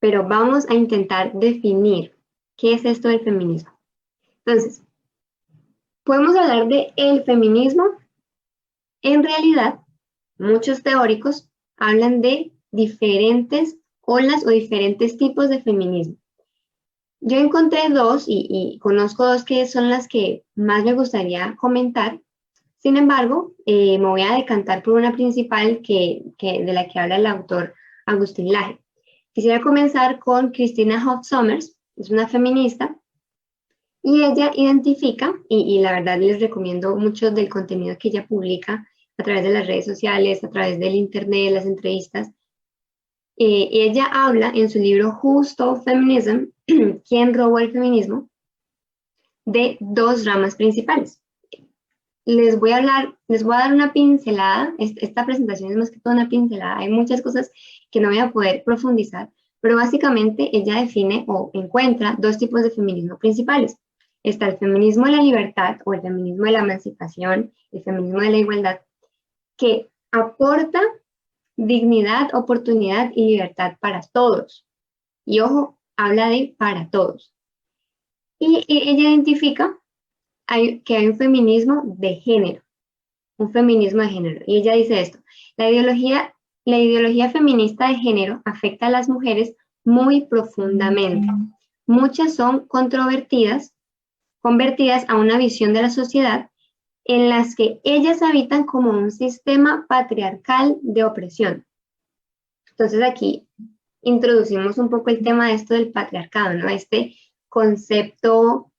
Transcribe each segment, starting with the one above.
pero vamos a intentar definir qué es esto del feminismo. Entonces, podemos hablar de el feminismo. En realidad, muchos teóricos hablan de diferentes olas o diferentes tipos de feminismo. Yo encontré dos y conozco dos que son las que más me gustaría comentar. Sin embargo, me voy a decantar por una principal de la que habla el autor Agustín Laje. Quisiera comenzar con Christina Hoff Sommers, es una feminista, y ella identifica, y la verdad les recomiendo mucho del contenido que ella publica a través de las redes sociales, a través del internet, las entrevistas. Ella habla en su libro Who Stole Feminism, ¿Quién robó el feminismo?, de dos ramas principales. Les voy a dar una pincelada. Esta presentación es más que todo una pincelada. Hay muchas cosas que no voy a poder profundizar, pero básicamente ella define o encuentra dos tipos de feminismo principales. Está el feminismo de la libertad o el feminismo de la emancipación, el feminismo de la igualdad, que aporta dignidad, oportunidad y libertad para todos. Y ojo, habla de para todos. Y ella identifica que hay un feminismo de género, un feminismo de género. Y ella dice esto: la ideología feminista de género afecta a las mujeres muy profundamente. Muchas son convertidas a una visión de la sociedad en las que ellas habitan como un sistema patriarcal de opresión. Entonces aquí introducimos un poco el tema de esto del patriarcado, ¿no? Este concepto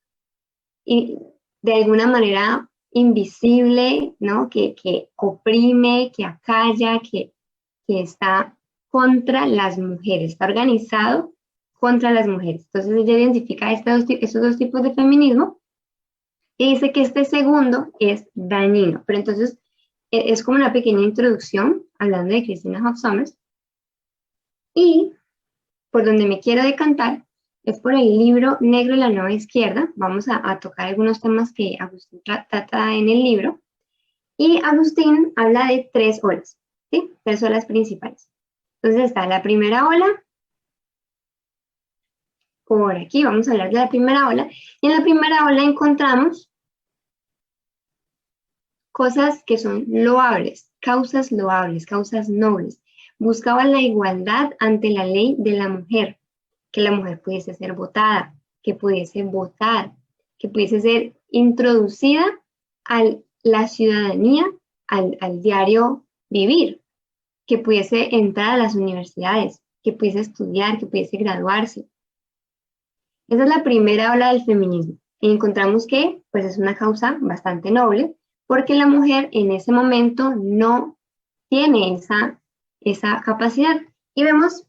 de alguna manera invisible, ¿no? Que oprime, que acalla, que está contra las mujeres, está organizado contra las mujeres. Entonces ella identifica estos dos tipos de feminismo y dice que este segundo es dañino. Pero entonces es como una pequeña introducción hablando de Christina Hoff Sommers. Y por donde me quiero decantar es por el libro Negro y la Nueva Izquierda. Vamos a tocar algunos temas que Agustín trata en el libro. Y Agustín habla de tres olas, ¿sí? Tres olas principales. Entonces está la primera ola. Por aquí vamos a hablar de la primera ola. Y en la primera ola encontramos cosas que son loables, causas nobles. Buscaban la igualdad ante la ley de la mujer, que la mujer pudiese ser votada, que pudiese votar, que pudiese ser introducida a la ciudadanía, al diario vivir, que pudiese entrar a las universidades, que pudiese estudiar, que pudiese graduarse. Esa es la primera ola del feminismo. Y encontramos que pues, es una causa bastante noble, porque la mujer en ese momento no tiene esa capacidad. Y vemos,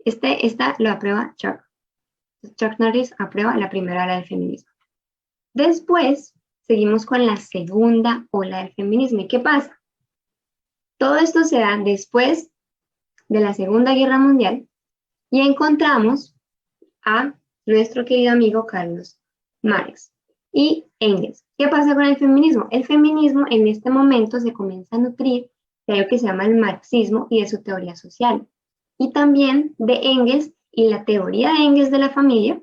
esta lo aprueba Chuck Norris aprueba la primera ola del feminismo. Después, seguimos con la segunda ola del feminismo. ¿Y qué pasa? Todo esto se da después de la Segunda Guerra Mundial y encontramos a nuestro querido amigo Carlos Marx y Engels. ¿Qué pasa con el feminismo? El feminismo en este momento se comienza a nutrir de algo que se llama el marxismo y de su teoría social. Y también de Engels y la teoría de Engels de la familia,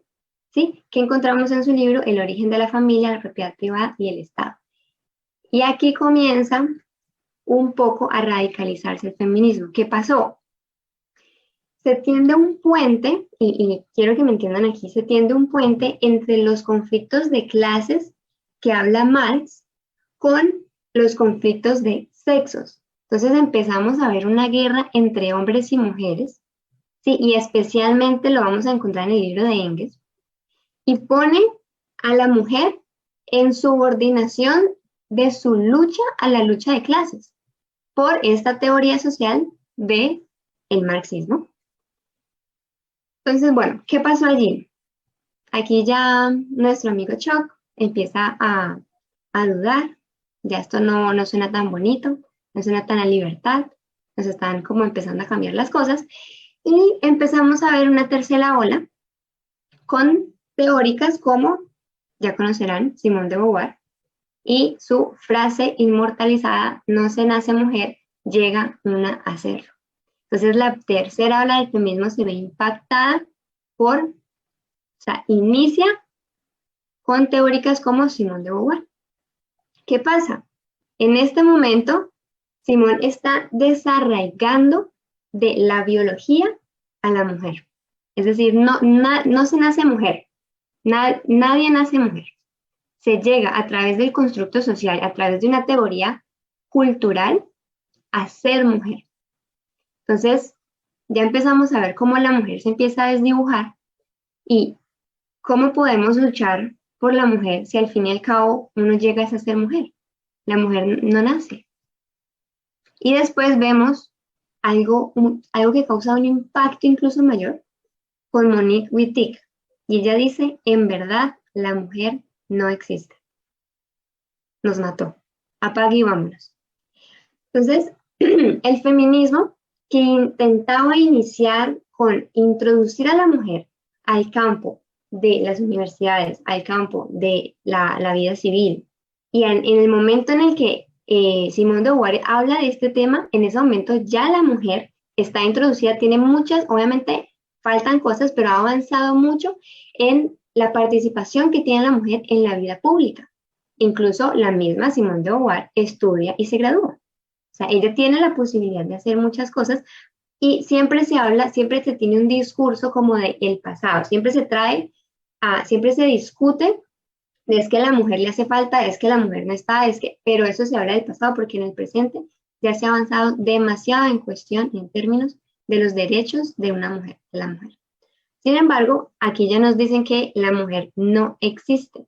¿sí? Que encontramos en su libro El origen de la familia, la propiedad privada y el Estado. Y aquí comienza un poco a radicalizarse el feminismo. ¿Qué pasó? Se tiende un puente, y quiero que me entiendan aquí, se tiende un puente entre los conflictos de clases que habla Marx con los conflictos de sexos. Entonces empezamos a ver una guerra entre hombres y mujeres, ¿sí? Y especialmente lo vamos a encontrar en el libro de Engels, y pone a la mujer en subordinación de su lucha a la lucha de clases por esta teoría social del marxismo. Entonces, bueno, ¿qué pasó allí? Aquí ya nuestro amigo Chuck empieza a dudar. Ya esto no suena tan bonito, no suena tan a libertad. Nos están como empezando a cambiar las cosas. Y empezamos a ver una tercera ola con teóricas como, ya conocerán, Simone de Beauvoir y su frase inmortalizada: no se nace mujer, llega una a serlo. Entonces la tercera ola del feminismo se ve impactada o sea, inicia con teóricas como Simone de Beauvoir. ¿Qué pasa? En este momento, Simone está desarraigando de la biología a la mujer. Es decir, no se nace mujer, nadie nace mujer. Se llega a través del constructo social, a través de una teoría cultural, a ser mujer. Entonces, ya empezamos a ver cómo la mujer se empieza a desdibujar y cómo podemos luchar por la mujer si al fin y al cabo uno llega a ser mujer. La mujer no nace. Y después vemos algo que causa un impacto incluso mayor con Monique Wittig. Y ella dice, en verdad, la mujer no existe. Nos mató. Apague y vámonos. Entonces, el feminismo que intentaba iniciar con introducir a la mujer al campo de las universidades, al campo de la vida civil, y en el momento en el que Simone de Beauvoir habla de este tema, en ese momento ya la mujer está introducida, tiene muchas, obviamente faltan cosas, pero ha avanzado mucho en la participación que tiene la mujer en la vida pública. Incluso la misma Simone de Beauvoir estudia y se gradúa. O sea, ella tiene la posibilidad de hacer muchas cosas y siempre se habla, siempre se tiene un discurso como de el pasado, siempre se trae, siempre se discute de es que a la mujer le hace falta, es que la mujer no está, pero eso se habla del pasado porque en el presente ya se ha avanzado demasiado en cuestión, en términos de los derechos de una mujer, de la mujer. Sin embargo, aquí ya nos dicen que la mujer no existe.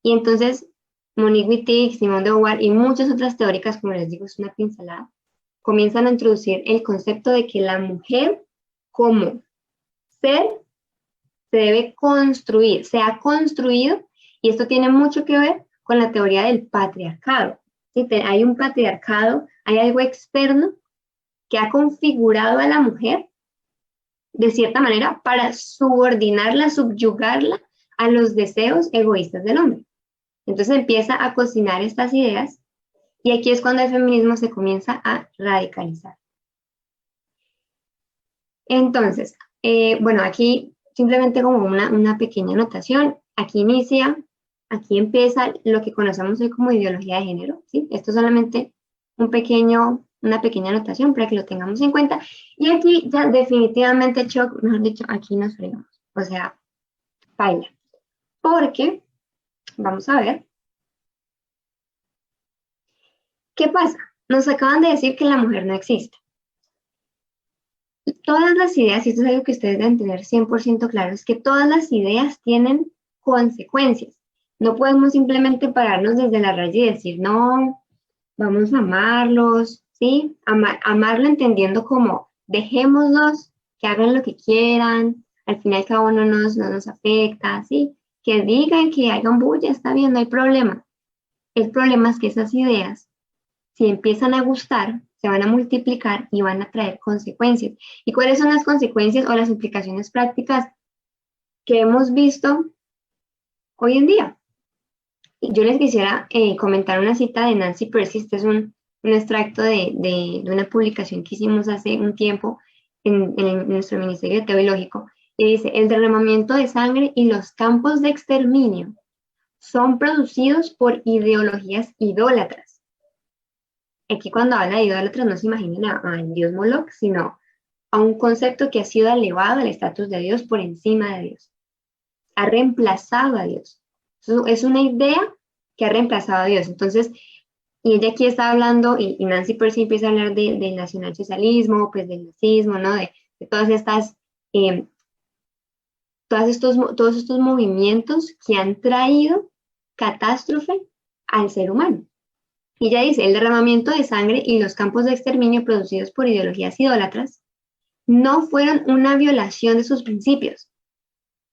Y entonces, Monique Wittig, Simone de Beauvoir y muchas otras teóricas, como les digo, es una pincelada, comienzan a introducir el concepto de que la mujer como ser se debe construir, se ha construido, y esto tiene mucho que ver con la teoría del patriarcado. ¿Sí? Hay un patriarcado, hay algo externo que ha configurado a la mujer de cierta manera para subordinarla, subyugarla a los deseos egoístas del hombre. Entonces empieza a cocinar estas ideas y aquí es cuando el feminismo se comienza a radicalizar. Entonces, bueno, aquí simplemente como una pequeña anotación, aquí empieza lo que conocemos hoy como ideología de género, ¿sí? Esto es solamente una pequeña anotación para que lo tengamos en cuenta. Y aquí ya definitivamente, Chuck, mejor dicho, aquí nos fregamos. O sea, baila. Porque, vamos a ver, ¿qué pasa? Nos acaban de decir que la mujer no existe. Todas las ideas, y esto es algo que ustedes deben tener 100% claro, es que todas las ideas tienen consecuencias. No podemos simplemente pararnos desde la raya y decir, no, vamos a amarlos, ¿sí? Amarlo entendiendo como dejémoslos, que hagan lo que quieran, al fin y al cabo no nos afecta, ¿sí? Que digan, que hagan bulla, está bien, no hay problema. El problema es que esas ideas, si empiezan a gustar, se van a multiplicar y van a traer consecuencias. ¿Y cuáles son las consecuencias o las implicaciones prácticas que hemos visto hoy en día? Yo les quisiera comentar una cita de Nancy Pearcey. Este es un extracto de una publicación que hicimos hace un tiempo en nuestro Ministerio Teológico. Y dice, el derramamiento de sangre y los campos de exterminio son producidos por ideologías idólatras. Aquí cuando habla de idólatras no se imaginen al dios Moloch, sino a un concepto que ha sido elevado al estatus de Dios por encima de Dios. Ha reemplazado a Dios. Es una idea que ha reemplazado a Dios. Entonces, y ella aquí está hablando, y Nancy Pearcey empieza a hablar del nacionalsocialismo, pues del nazismo, ¿no? De todas estas, todos estos movimientos que han traído catástrofe al ser humano. Y ella dice, el derramamiento de sangre y los campos de exterminio producidos por ideologías idólatras no fueron una violación de sus principios,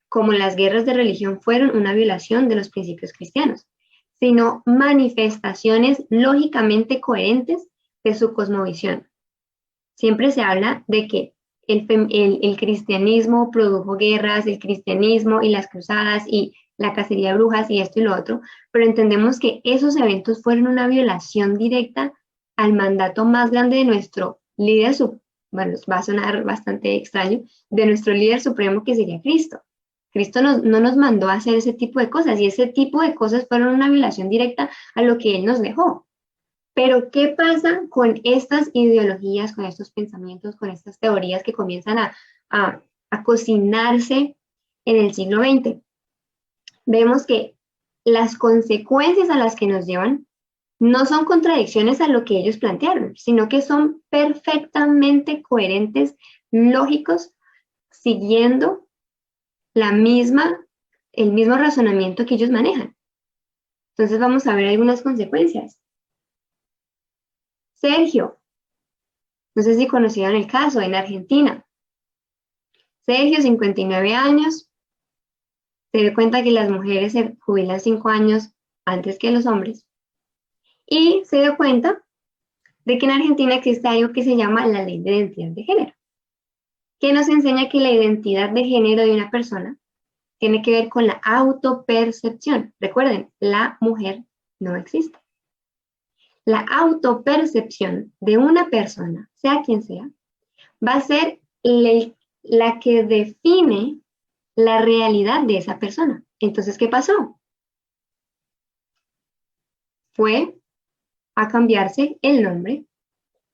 como las guerras de religión fueron una violación de los principios cristianos, sino manifestaciones lógicamente coherentes de su cosmovisión. Siempre se habla de que el cristianismo produjo guerras, el cristianismo y las cruzadas y la cacería de brujas y esto y lo otro, pero entendemos que esos eventos fueron una violación directa al mandato más grande de nuestro líder bueno, va a sonar bastante extraño, de nuestro líder supremo que sería Cristo. Cristo no nos mandó a hacer ese tipo de cosas y ese tipo de cosas fueron una violación directa a lo que Él nos dejó. Pero, ¿qué pasa con estas ideologías, con estos pensamientos, con estas teorías que comienzan a cocinarse en el siglo XX? Vemos que las consecuencias a las que nos llevan no son contradicciones a lo que ellos plantearon, sino que son perfectamente coherentes, lógicos, siguiendo el mismo razonamiento que ellos manejan. Entonces vamos a ver algunas consecuencias. Sergio, no sé si conocieron el caso en Argentina. Sergio, 59 años, se dio cuenta que las mujeres se jubilan 5 años antes que los hombres. Y se dio cuenta de que en Argentina existe algo que se llama la ley de identidad de género, que nos enseña que la identidad de género de una persona tiene que ver con la autopercepción. Recuerden, la mujer no existe. La autopercepción de una persona, sea quien sea, va a ser la que define la realidad de esa persona. Entonces, ¿qué pasó? Fue a cambiarse el nombre,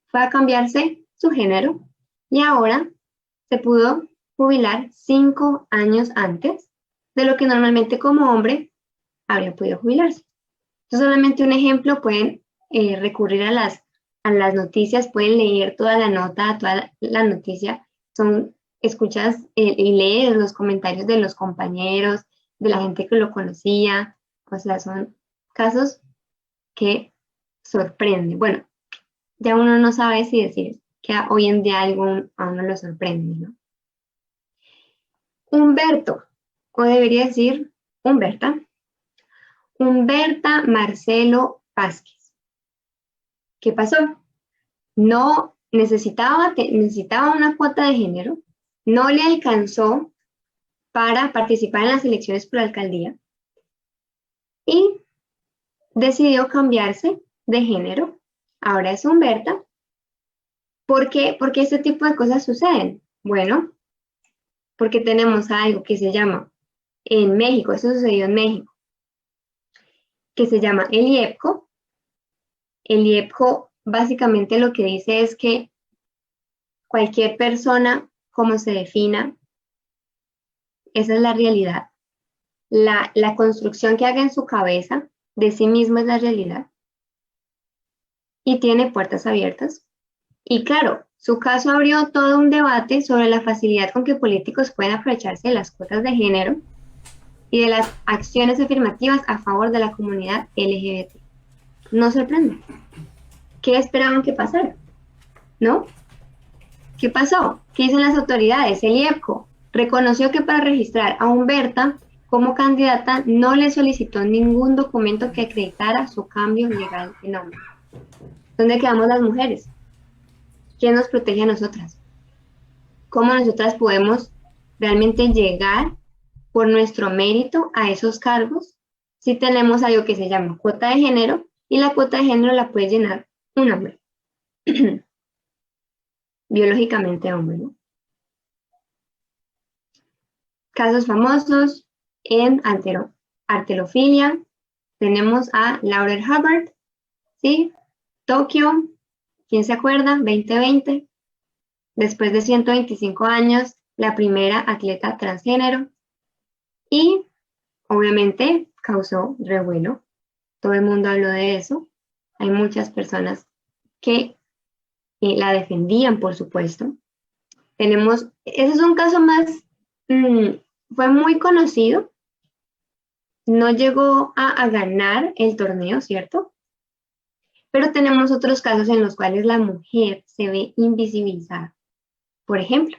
fue a cambiarse su género y ahora se pudo jubilar 5 años antes de lo que normalmente como hombre habría podido jubilarse. Esto es solamente un ejemplo, pueden recurrir a las noticias, pueden leer toda la nota, toda la noticia, escuchas y lees los comentarios de los compañeros, de la gente que lo conocía, o sea, son casos que sorprenden. Bueno, ya uno no sabe si decir que hoy en día a uno lo sorprende, ¿no? Humberto, o debería decir Humberta Marcelo Vázquez. ¿Qué pasó? No necesitaba una cuota de género, no le alcanzó para participar en las elecciones por la alcaldía y decidió cambiarse de género. Ahora es Humberta. ¿Por qué? Porque este tipo de cosas suceden. Bueno, porque tenemos algo que se llama en México, eso sucedió en México, que se llama el IEPCO. El IEPCO básicamente lo que dice es que cualquier persona, como se defina, esa es la realidad. La construcción que haga en su cabeza de sí mismo es la realidad. Y tiene puertas abiertas. Y claro, su caso abrió todo un debate sobre la facilidad con que políticos pueden aprovecharse de las cuotas de género y de las acciones afirmativas a favor de la comunidad LGBT. No sorprende. ¿Qué esperaban que pasara? ¿No? ¿Qué pasó? ¿Qué dicen las autoridades? El IEPCO reconoció que para registrar a Humberta como candidata no le solicitó ningún documento que acreditara su cambio legal de nombre. ¿Dónde quedamos las mujeres? ¿Quién nos protege a nosotras? ¿Cómo nosotras podemos realmente llegar por nuestro mérito a esos cargos si tenemos algo que se llama cuota de género y la cuota de género la puede llenar un hombre? Biológicamente hombre, ¿no? Casos famosos en arterofilia. Tenemos a Laura Hubbard, ¿sí? Tokio, ¿quién se acuerda? 2020. Después de 125 años, la primera atleta transgénero. Y obviamente causó revuelo. Todo el mundo habló de eso. Hay muchas personas que la defendían, por supuesto. Ese es un caso más, fue muy conocido. No llegó a ganar el torneo, ¿cierto? Pero tenemos otros casos en los cuales la mujer se ve invisibilizada. Por ejemplo,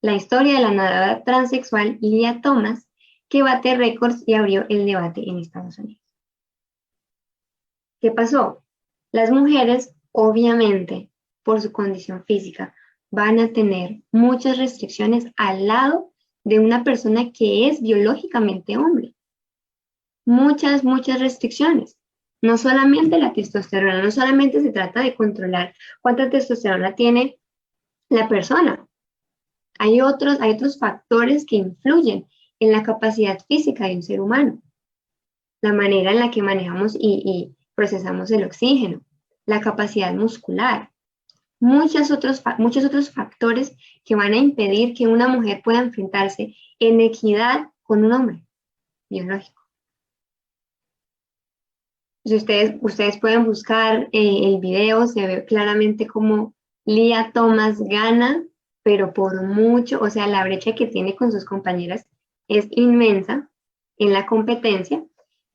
la historia de la nadadora transexual Lia Thomas, que bate récords y abrió el debate en Estados Unidos. ¿Qué pasó? Las mujeres, obviamente, por su condición física, van a tener muchas restricciones al lado de una persona que es biológicamente hombre. Muchas restricciones. No solamente la testosterona, no solamente se trata de controlar cuánta testosterona tiene la persona. Hay otros factores que influyen en la capacidad física de un ser humano. La manera en la que manejamos y procesamos el oxígeno, la capacidad muscular, muchos otros factores que van a impedir que una mujer pueda enfrentarse en equidad con un hombre biológico. Si ustedes pueden buscar el video, se ve claramente cómo Lia Thomas gana, pero por mucho, o sea, la brecha que tiene con sus compañeras es inmensa en la competencia.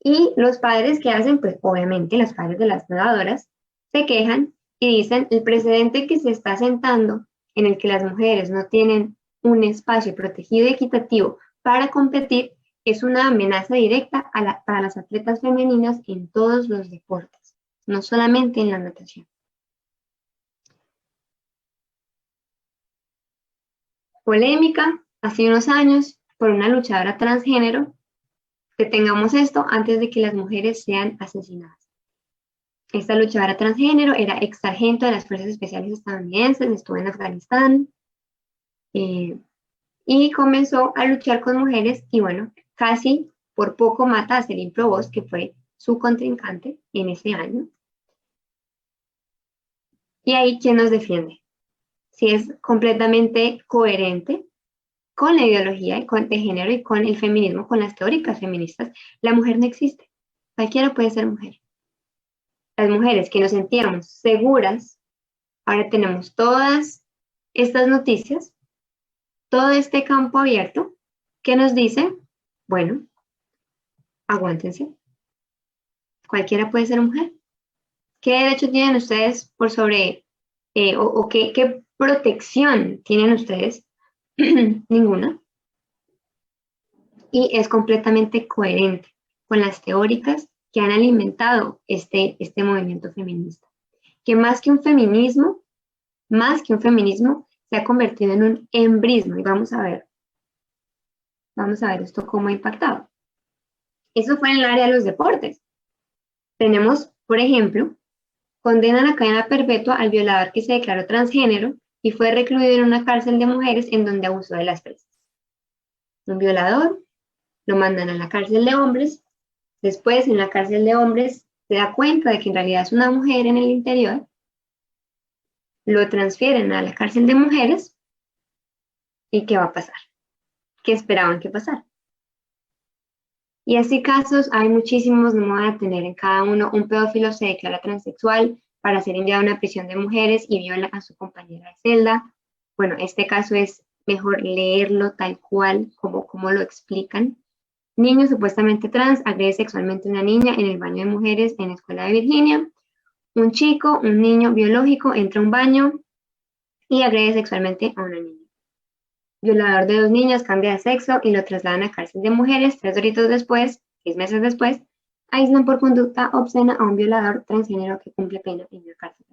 Y los padres que hacen, pues obviamente los padres de las nadadoras se quejan y dicen, el precedente que se está sentando en el que las mujeres no tienen un espacio protegido y equitativo para competir es una amenaza directa para las atletas femeninas en todos los deportes, no solamente en la natación. Polémica hace unos años por una luchadora transgénero. Detengamos esto antes de que las mujeres sean asesinadas. Esta luchadora transgénero era ex sargento de las Fuerzas Especiales estadounidenses, estuvo en Afganistán y comenzó a luchar con mujeres y bueno, casi por poco mata a Celine Provost, que fue su contrincante en ese año. Y ahí, ¿quién nos defiende? Si es completamente coherente con la ideología de género y con el feminismo, con las teóricas feministas, la mujer no existe. Cualquiera puede ser mujer. Las mujeres que nos sentíamos seguras, ahora tenemos todas estas noticias, todo este campo abierto que nos dice, bueno, aguántense. Cualquiera puede ser mujer. ¿Qué derecho tienen ustedes por sobre, o qué protección tienen ustedes? Ninguna. Y es completamente coherente con las teóricas que han alimentado este movimiento feminista. Que más que un feminismo, se ha convertido en un embrismo. Y vamos a ver esto cómo ha impactado. Eso fue en el área de los deportes. Tenemos, por ejemplo, condenan a cadena perpetua al violador que se declaró transgénero y fue recluido en una cárcel de mujeres en donde abusó de las presas. Un violador, lo mandan a la cárcel de hombres, después en la cárcel de hombres se da cuenta de que en realidad es una mujer en el interior, lo transfieren a la cárcel de mujeres y ¿qué va a pasar? ¿Qué esperaban que pasara? Y así casos hay muchísimos, no me voy a detener en cada uno. Un pedófilo se declara transexual para ser enviado a una prisión de mujeres y viola a su compañera de celda. Bueno, este caso es mejor leerlo tal cual como lo explican. Niño supuestamente trans agrede sexualmente a una niña en el baño de mujeres en la escuela de Virginia. Un niño biológico, entra a un baño y agrede sexualmente a una niña. Violador de 2 niñas cambia de sexo y lo trasladan a cárcel de mujeres. 3 horitos después, 6 meses después, aíslan por conducta obscena a un violador transgénero que cumple pena en la cárcel.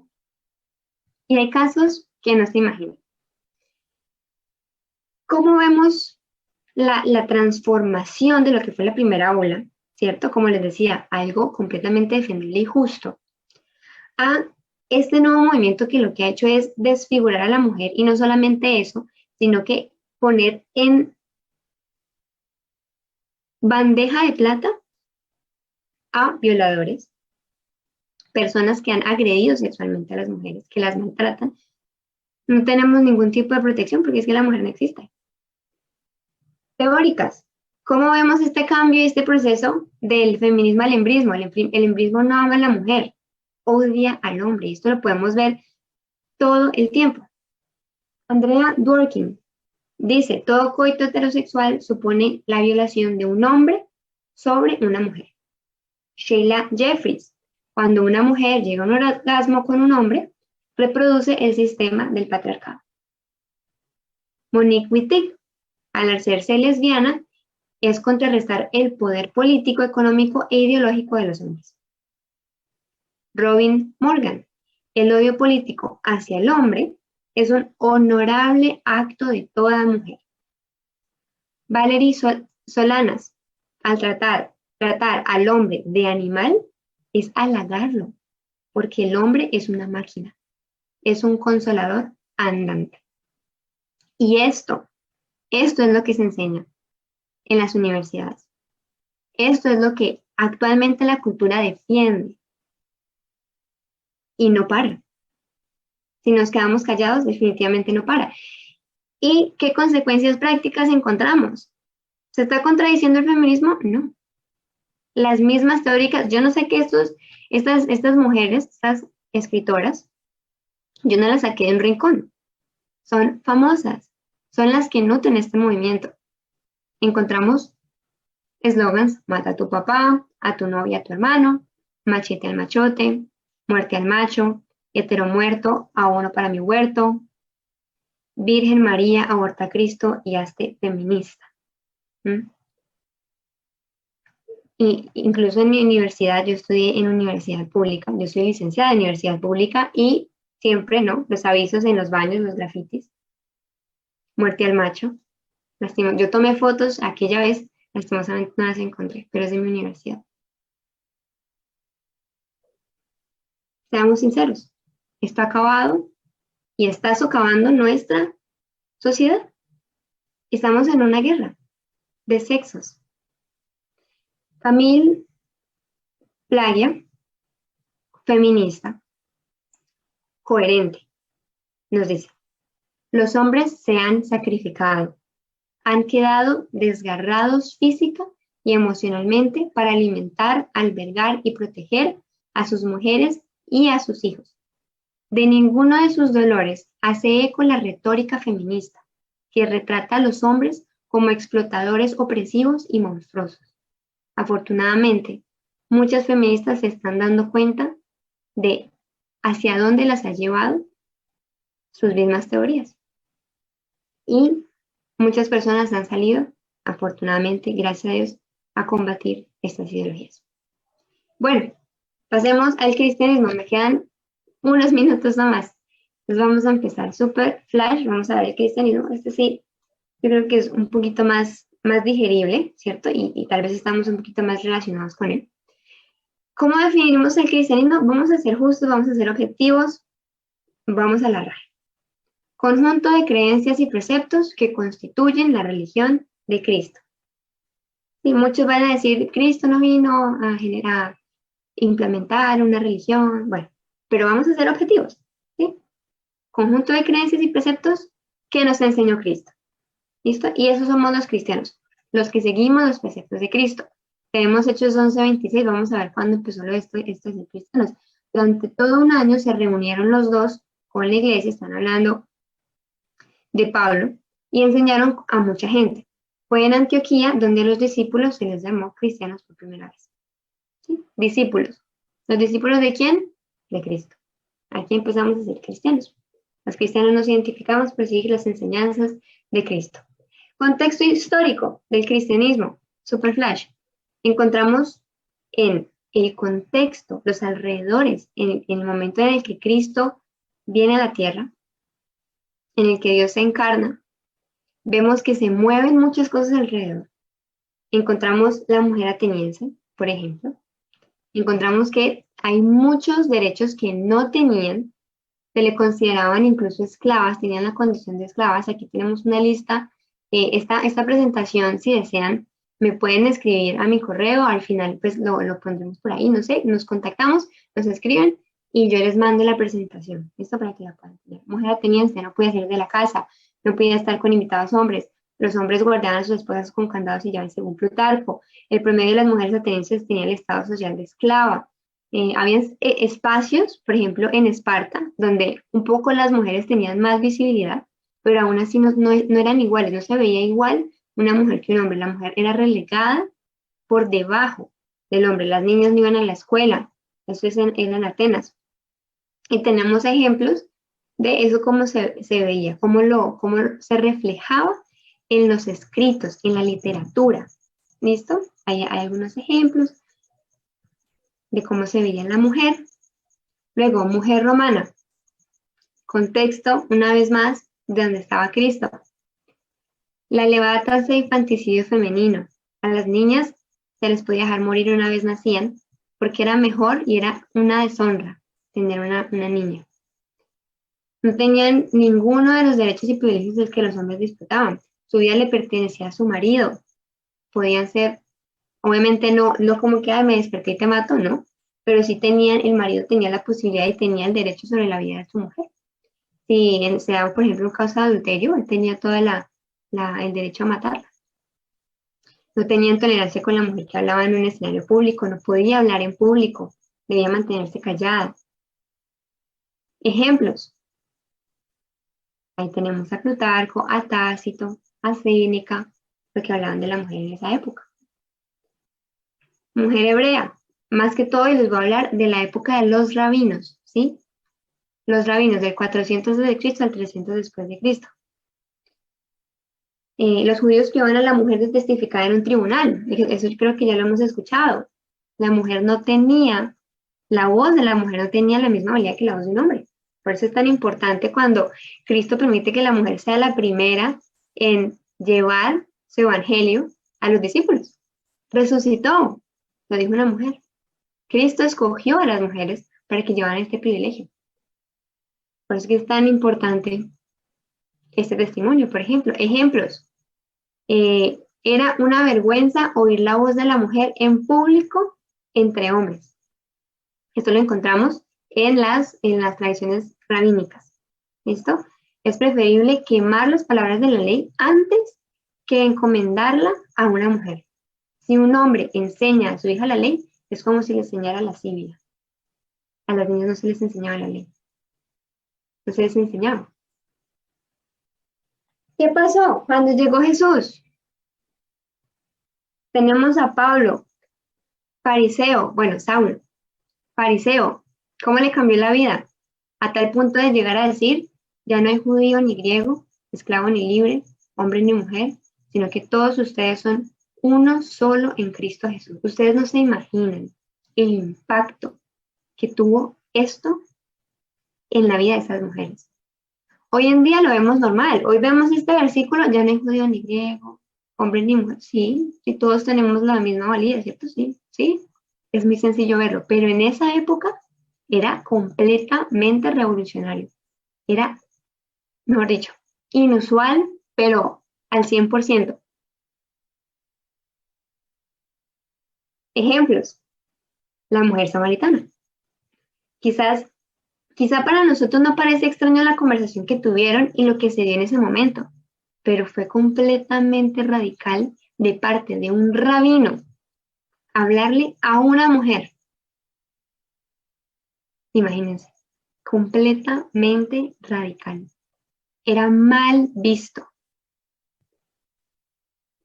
Y hay casos que no se imaginan. ¿Cómo vemos la transformación de lo que fue la primera ola, ¿cierto? Como les decía, algo completamente defendible y justo, a este nuevo movimiento que lo que ha hecho es desfigurar a la mujer y no solamente eso, sino que poner en bandeja de plata a violadores, personas que han agredido sexualmente a las mujeres, que las maltratan. No tenemos ningún tipo de protección porque es que la mujer no existe. Teóricas. ¿Cómo vemos este cambio y este proceso del feminismo al embrismo? El embrismo no ama a la mujer, odia al hombre. Y esto lo podemos ver todo el tiempo. Andrea Dworkin dice, todo coito heterosexual supone la violación de un hombre sobre una mujer. Sheila Jeffries, cuando una mujer llega a un orgasmo con un hombre, reproduce el sistema del patriarcado. Monique Wittig, al hacerse lesbiana, es contrarrestar el poder político, económico e ideológico de los hombres. Robin Morgan, el odio político hacia el hombre es un honorable acto de toda mujer. Valerie Solanas, al tratar al hombre de animal, es halagarlo, porque el hombre es una máquina, es un consolador andante. Y esto es lo que se enseña en las universidades. Esto es lo que actualmente la cultura defiende. Y no para. Si nos quedamos callados, definitivamente no para. ¿Y qué consecuencias prácticas encontramos? ¿Se está contradiciendo el feminismo? No. Las mismas teóricas, yo no sé qué estas mujeres, estas escritoras, yo no las saqué de un rincón. Son famosas, son las que nutren este movimiento. Encontramos eslogans: mata a tu papá, a tu novia, a tu hermano, machete al machote, muerte al macho, hetero muerto, abono para mi huerto, Virgen María, aborta a Cristo y hazte feminista. ¿Mm? Y incluso en mi universidad, yo estudié en universidad pública, yo soy licenciada en universidad pública y siempre, ¿no? Los avisos en los baños, los grafitis, muerte al macho. Yo tomé fotos aquella vez, lastimosamente no las encontré, pero es de mi universidad. Seamos sinceros, esto ha acabado y está socavando nuestra sociedad. Estamos en una guerra de sexos. Camille Paglia, feminista, coherente, nos dice: los hombres se han sacrificado, han quedado desgarrados física y emocionalmente para alimentar, albergar y proteger a sus mujeres y a sus hijos. De ninguno de sus dolores hace eco la retórica feminista, que retrata a los hombres como explotadores opresivos y monstruosos. Afortunadamente, muchas feministas se están dando cuenta de hacia dónde las ha llevado sus mismas teorías. Y muchas personas han salido, afortunadamente, gracias a Dios, a combatir estas ideologías. Bueno, pasemos al cristianismo. Me quedan unos minutos nomás. Entonces vamos a empezar súper flash. Vamos a ver el cristianismo. Este sí, yo creo que es un poquito más digerible, ¿cierto? Y tal vez estamos un poquito más relacionados con él. ¿Cómo definimos el cristianismo? Vamos a ser justos, vamos a ser objetivos, vamos a la RAE. Conjunto de creencias y preceptos que constituyen la religión de Cristo. Y muchos van a decir: Cristo no vino a implementar una religión. Bueno, pero vamos a ser objetivos, ¿sí? Conjunto de creencias y preceptos que nos enseñó Cristo. ¿Listo? Y esos somos los cristianos, los que seguimos los preceptos de Cristo. Tenemos Hechos 11:26, vamos a ver cuándo empezó esto de ser cristianos. Durante todo un año se reunieron los dos con la iglesia, están hablando de Pablo, y enseñaron a mucha gente. Fue en Antioquía donde a los discípulos se les llamó cristianos por primera vez. ¿Sí? Discípulos. ¿Los discípulos de quién? De Cristo. Aquí empezamos a ser cristianos. Los cristianos nos identificamos por seguir las enseñanzas de Cristo. Contexto histórico del cristianismo. Super flash. Encontramos en el contexto, los alrededores, en el momento en el que Cristo viene a la tierra, en el que Dios se encarna, vemos que se mueven muchas cosas alrededor. Encontramos la mujer ateniense, por ejemplo. Encontramos que hay muchos derechos que no tenían, se le consideraban incluso esclavas, tenían la condición de esclavas. Aquí tenemos una lista. Esta presentación, si desean, me pueden escribir a mi correo, al final pues lo pondremos por ahí, no sé, nos contactamos, nos escriben y yo les mando la presentación. Esto para que la puedan tener. Mujer ateniense, no podía salir de la casa, no podía estar con invitados hombres. Los hombres guardaban a sus esposas con candados y llaves según Plutarco. El promedio de las mujeres atenienses tenía el estado social de esclava. Había espacios, por ejemplo, en Esparta, donde un poco las mujeres tenían más visibilidad, pero aún así no eran iguales, no se veía igual una mujer que un hombre. La mujer era relegada por debajo del hombre. Las niñas no iban a la escuela. Eso es en Atenas. Y tenemos ejemplos de eso, cómo se veía, cómo se reflejaba en los escritos, en la literatura. ¿Listo? Hay algunos ejemplos de cómo se veía la mujer. Luego, mujer romana. Contexto, una vez más, de donde estaba Cristo. La elevada tasa de infanticidio femenino. A las niñas se les podía dejar morir una vez nacían, porque era mejor y era una deshonra tener una niña. No tenían ninguno de los derechos y privilegios del que los hombres disputaban. Su vida le pertenecía a su marido. Podían ser, obviamente no como que me desperté y te mato, no, pero sí tenían, el marido tenía la posibilidad y tenía el derecho sobre la vida de su mujer. Si se daba, por ejemplo, un caso de adulterio, él tenía todo el derecho a matarla. No tenían tolerancia con la mujer que hablaba en un escenario público, no podía hablar en público, debía mantenerse callada. Ejemplos. Ahí tenemos a Plutarco, a Tácito, a Séneca, porque hablaban de la mujer en esa época. Mujer hebrea, más que todo, y les voy a hablar de la época de los rabinos, ¿sí? Los rabinos del 400 d.C. al 300 después de Cristo. Los judíos privaban a la mujer de testificar en un tribunal. Eso yo creo que ya lo hemos escuchado. La mujer no tenía, la voz de la mujer no tenía la misma valía que la voz de un hombre. Por eso es tan importante cuando Cristo permite que la mujer sea la primera en llevar su evangelio a los discípulos. Resucitó, lo dijo una mujer. Cristo escogió a las mujeres para que llevaran este privilegio. Por eso es que es tan importante este testimonio, por ejemplo. Ejemplos. Era una vergüenza oír la voz de la mujer en público entre hombres. Esto lo encontramos en las tradiciones rabínicas. ¿Listo? Es preferible quemar las palabras de la ley antes que encomendarla a una mujer. Si un hombre enseña a su hija la ley, es como si le enseñara la lascivia. A los niños no se les enseñaba la ley. No se les enseñaba. ¿Qué pasó cuando llegó Jesús? Tenemos a Pablo, fariseo, bueno, Saulo, fariseo. ¿Cómo le cambió la vida? A tal punto de llegar a decir, ya no hay judío ni griego, esclavo ni libre, hombre ni mujer, sino que todos ustedes son uno solo en Cristo Jesús. Ustedes no se imaginan el impacto que tuvo esto en la vida de esas mujeres. Hoy en día lo vemos normal. Hoy vemos este versículo, ya no hay judío ni griego, hombre ni mujer. Sí, sí, todos tenemos la misma valía, ¿cierto? Sí, sí. Es muy sencillo verlo. Pero en esa época era completamente revolucionario. Era, mejor dicho, inusual, pero al 100%. Ejemplos. La mujer samaritana. Quizá para nosotros no parece extraño la conversación que tuvieron y lo que se dio en ese momento, pero fue completamente radical de parte de un rabino hablarle a una mujer. Imagínense, completamente radical. Era mal visto.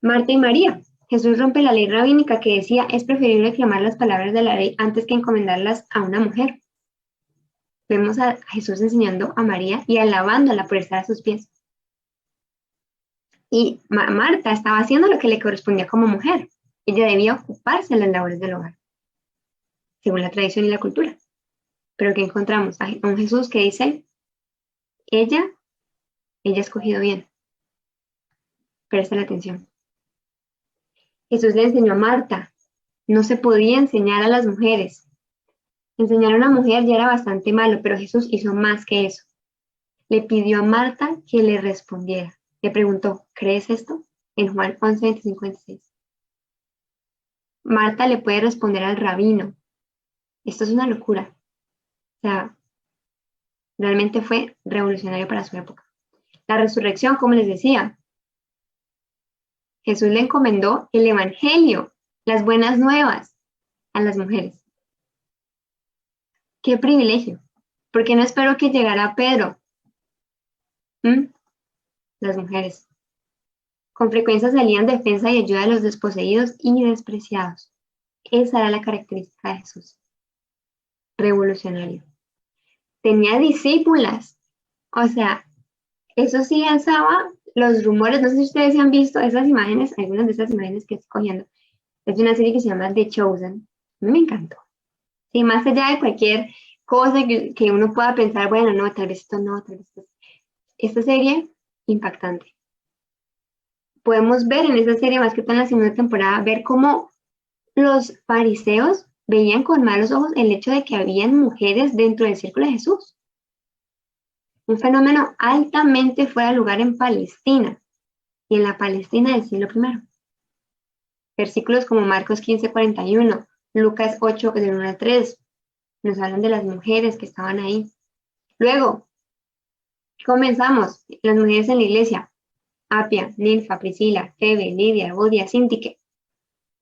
Marta y María. Jesús rompe la ley rabínica que decía es preferible clamar las palabras de la ley antes que encomendarlas a una mujer. Vemos a Jesús enseñando a María y alabándola por estar a sus pies. Y Marta estaba haciendo lo que le correspondía como mujer. Ella debía ocuparse de las labores del hogar, según la tradición y la cultura. Pero ¿qué encontramos? A un Jesús que dice, ella ha escogido bien. Presta la atención. Jesús le enseñó a Marta, no se podía enseñar a las mujeres. Enseñar a una mujer ya era bastante malo, pero Jesús hizo más que eso. Le pidió a Marta que le respondiera. Le preguntó, ¿crees esto? En Juan 11, 25, 26. Marta le puede responder al rabino. Esto es una locura. O sea, realmente fue revolucionario para su época. La resurrección, como les decía, Jesús le encomendó el evangelio, las buenas nuevas a las mujeres. ¡Qué privilegio! ¿Por qué no espero que llegara Pedro? Las mujeres. Con frecuencia salían defensa y ayuda de los desposeídos y despreciados. Esa era la característica de Jesús. Revolucionario. Tenía discípulas. O sea, eso sí alzaba los rumores. No sé si ustedes han visto esas imágenes, algunas de esas imágenes que estoy cogiendo. Es de una serie que se llama The Chosen. A mí me encantó. Y más allá de cualquier cosa que uno pueda pensar, bueno, no, tal vez esto no, tal vez esto. Esta serie, impactante. Podemos ver en esa serie, más que todo en la segunda temporada, ver cómo los fariseos veían con malos ojos el hecho de que habían mujeres dentro del círculo de Jesús. un fenómeno altamente fuera de lugar en Palestina y en la Palestina del siglo I. Versículos como Marcos 15:41, Lucas 8, del 1 al 3, nos hablan de las mujeres que estaban ahí. Luego, comenzamos, las mujeres en la iglesia, Apia, Ninfa, Priscila, Febe, Lidia, Evodia, Sintique.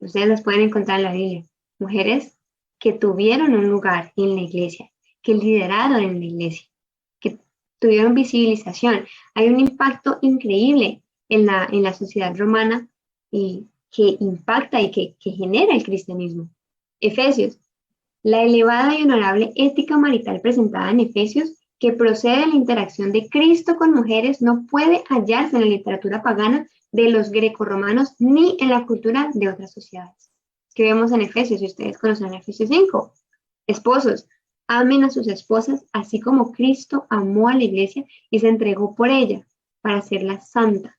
Ustedes las pueden encontrar en la Biblia. Mujeres que tuvieron un lugar en la iglesia, que lideraron en la iglesia, que tuvieron visibilización. Hay un impacto increíble en la sociedad romana y que impacta y que genera el cristianismo. Efesios. La elevada y honorable ética marital presentada en Efesios, que procede de la interacción de Cristo con mujeres, no puede hallarse en la literatura pagana de los grecorromanos ni en la cultura de otras sociedades. ¿Qué vemos en Efesios? Si ustedes conocen Efesios 5. Esposos, amen a sus esposas, así como Cristo amó a la iglesia y se entregó por ella para hacerla santa.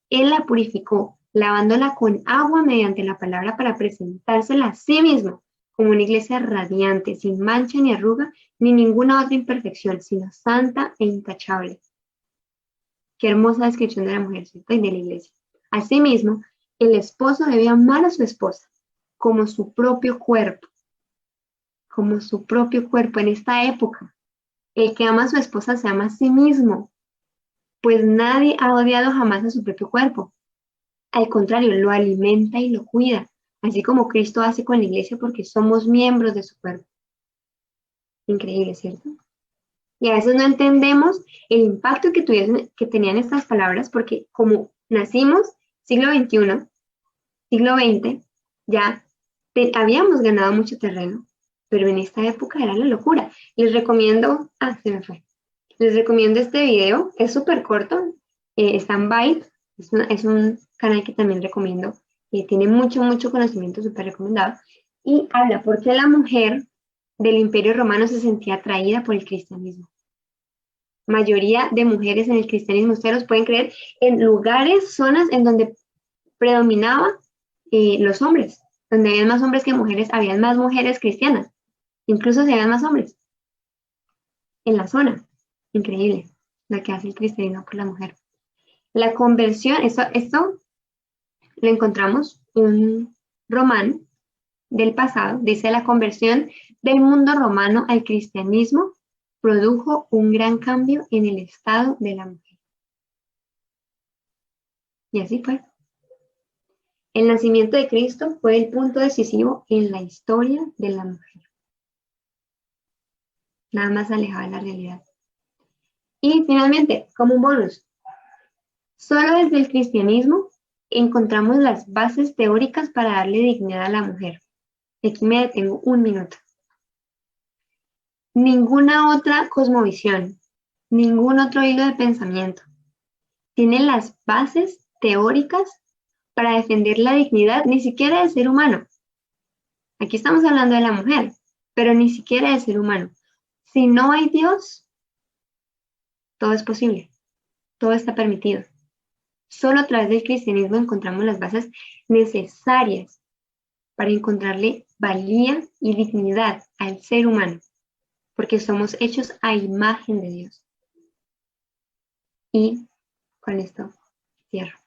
Él la purificó, lavándola con agua mediante la palabra para presentársela a sí mismo como una iglesia radiante, sin mancha ni arruga, ni ninguna otra imperfección, sino santa e intachable. Qué hermosa descripción de la mujer, ¿cierto? Y de la iglesia. Asimismo, el esposo debe amar a su esposa como su propio cuerpo. Como su propio cuerpo en esta época. El que ama a su esposa se ama a sí mismo, pues nadie ha odiado jamás a su propio cuerpo. Al contrario, lo alimenta y lo cuida, así como Cristo hace con la iglesia porque somos miembros de su cuerpo. Increíble, ¿cierto? Y a veces no entendemos el impacto que tenían estas palabras porque como nacimos siglo XXI, siglo XX, ya habíamos ganado mucho terreno, pero en esta época era la locura. Les recomiendo, se me fue. Les recomiendo este video, es súper corto, está en Byte, es un canal que también recomiendo, tiene mucho conocimiento, súper recomendado, y habla por qué la mujer del Imperio Romano se sentía atraída por el cristianismo. Mayoría de mujeres en el cristianismo, ustedes los pueden creer, en lugares, zonas en donde predominaban los hombres, donde había más hombres que mujeres, habían más mujeres cristianas, incluso se habían más hombres en la zona. Increíble lo que hace el cristianismo por la mujer. La conversión, esto lo encontramos un romano del pasado, dice: la conversión del mundo romano al cristianismo produjo un gran cambio en el estado de la mujer. Y así fue. El nacimiento de Cristo fue el punto decisivo en la historia de la mujer. Nada más alejado de la realidad. Y finalmente, como un bonus, solo desde el cristianismo encontramos las bases teóricas para darle dignidad a la mujer. Aquí me detengo un minuto. Ninguna otra cosmovisión, ningún otro hilo de pensamiento tiene las bases teóricas para defender la dignidad, ni siquiera del ser humano. Aquí estamos hablando de la mujer, pero ni siquiera del ser humano. Si no hay Dios, todo es posible, todo está permitido. Solo a través del cristianismo encontramos las bases necesarias para encontrarle valía y dignidad al ser humano, porque somos hechos a imagen de Dios. Y con esto cierro.